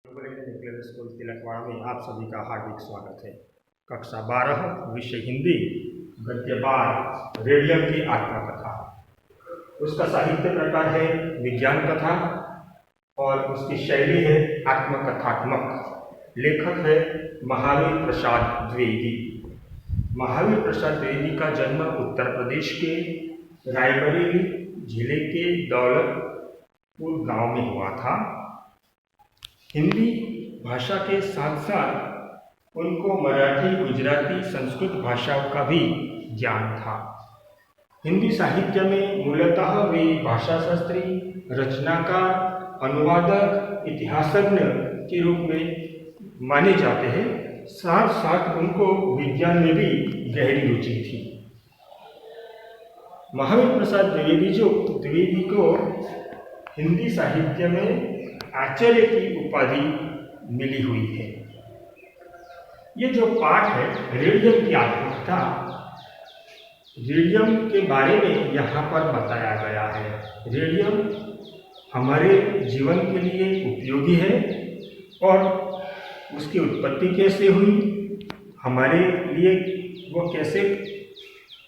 Nuclear school Tilakwada में आप सभी का हार्दिक स्वागत है। कक्षा 12 विषय हिंदी, गद्य पाठ रेडियम की आत्मकथा। उसका साहित्य प्रकार है विज्ञान कथा और उसकी शैली है आत्मकथात्मक। लेखक है महावीर प्रसाद द्विवेदी। महावीर प्रसाद द्विवेदी का जन्म उत्तर प्रदेश के रायबरेली जिले के दौलतपुर गांव में हुआ था। हिंदी भाषा के साथ साथ उनको मराठी, गुजराती, संस्कृत भाषाओं का भी ज्ञान था। हिंदी साहित्य में मूलतः वे भाषाशास्त्री, रचनाकार, अनुवादक, इतिहासज्ञ के रूप में माने जाते हैं। साथ साथ उनको विज्ञान में भी गहरी रुचि थी। महावीर प्रसाद द्विवेदी को हिंदी साहित्य में आचार्य की उपाधि मिली हुई है। ये जो पाठ है रेडियम की आत्मकथा, रेडियम के बारे में यहाँ पर बताया गया है। रेडियम हमारे जीवन के लिए उपयोगी है और उसकी उत्पत्ति कैसे हुई, हमारे लिए वो कैसे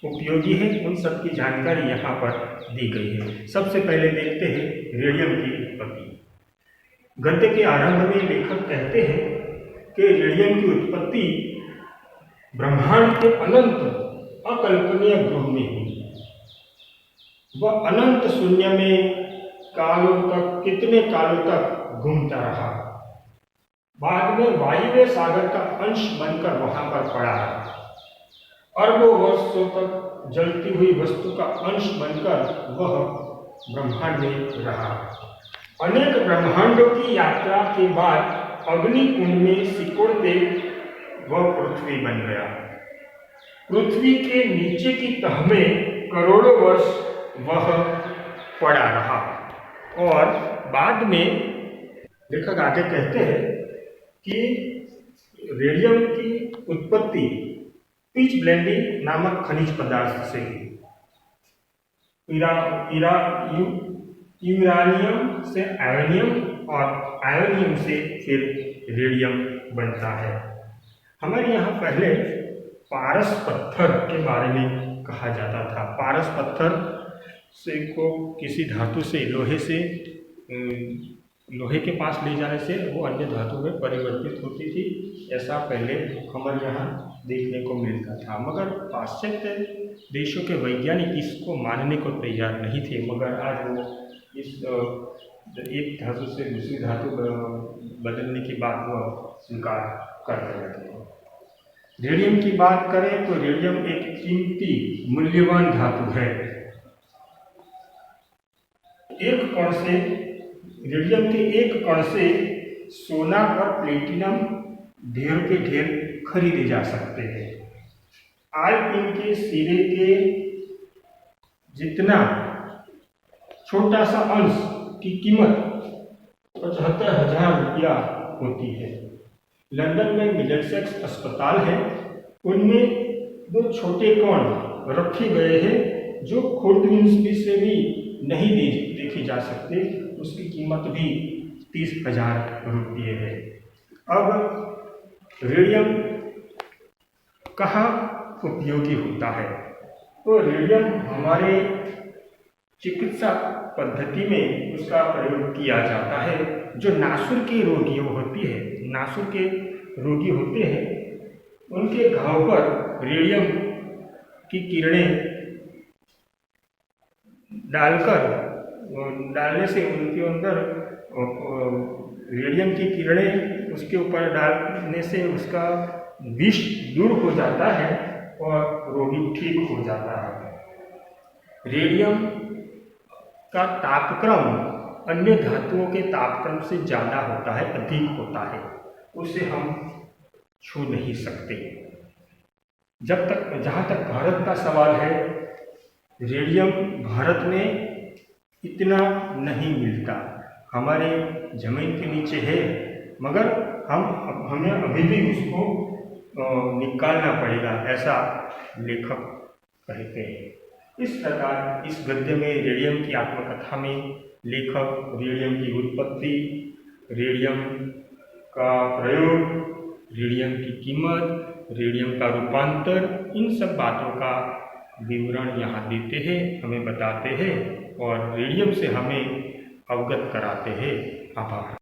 उपयोगी है, उन सब की जानकारी यहाँ पर दी गई है। सबसे पहले देखते हैं रेडियम की उत्पत्ति। गद्य के आरंभ में लेखक कहते हैं कि रेडियम की उत्पत्ति ब्रह्मांड के अनंत अकल्पनीय ग्रह में हुई। वह अनंत शून्य में कालों तक, कितने कालों तक घूमता रहा। बाद में वायव्य सागर का अंश बनकर वहां पर पड़ा। अरबों वर्षों तक जलती हुई वस्तु का अंश बनकर वह ब्रह्मांड में रहा। अनेक ब्रह्मांडों की यात्रा के बाद अग्नि कुंड में सिकुड़ते वह पृथ्वी बन गया। पृथ्वी के नीचे की तह में करोड़ों वर्ष वह पड़ा रहा और बाद में लेखक आगे कहते हैं कि रेडियम की उत्पत्ति पिच ब्लेंडिंग नामक खनिज पदार्थ से यूरानियम से आयोनियम और आयोनियम से फिर रेडियम बनता है। हमारे यहाँ पहले पारस पत्थर के बारे में कहा जाता था। पारस पत्थर से को किसी धातु से लोहे के पास ले जाने से वो अन्य धातु में परिवर्तित होती थी। ऐसा पहले हमारे यहाँ देखने को मिलता था, मगर पाश्चात्य देशों के वैज्ञानिक इसको मानने को तैयार नहीं थे। मगर आज वो इस एक धातु से दूसरी धातु बदलने की बात वो स्वीकार कर रहे थे। रेडियम की बात करें तो रेडियम एक कीमती मूल्यवान धातु है। रेडियम के एक कण से सोना और प्लेटिनम ढेर के ढेर खरीदे जा सकते हैं। आलपिन के सिरे के जितना छोटा सा अंश की कीमत 75,000 रुपया होती है। लंदन में मिडलसेक्स अस्पताल है, उनमें 2 छोटे कण रखे गए हैं जो खुर्द से भी नहीं देखी जा सकते। उसकी कीमत भी 30,000 रुपये है। अब रेडियम कहाँ उपयोगी होता है? तो रेडियम हमारे चिकित्सा पद्धति में उसका प्रयोग किया जाता है। जो नासुर के रोगी होते हैं, उनके घाव पर रेडियम की किरणें डालने से उनके अंदर रेडियम की किरणें उसके ऊपर डालने से उसका विष दूर हो जाता है और रोगी ठीक हो जाता है। रेडियम का तापक्रम अन्य धातुओं के तापक्रम से ज़्यादा होता है, अधिक होता है। उसे हम छू नहीं सकते। जहाँ तक भारत का सवाल है, रेडियम भारत में इतना नहीं मिलता। हमारे ज़मीन के नीचे है, मगर हमें अभी भी उसको निकालना पड़ेगा, ऐसा लेखक कहते हैं। इस प्रकार इस गद्य में रेडियम की आत्मकथा में लेखक रेडियम की उत्पत्ति, रेडियम का प्रयोग, रेडियम की कीमत, रेडियम का रूपांतर, इन सब बातों का विवरण यहाँ देते हैं, हमें बताते हैं और रेडियम से हमें अवगत कराते हैं। आभार।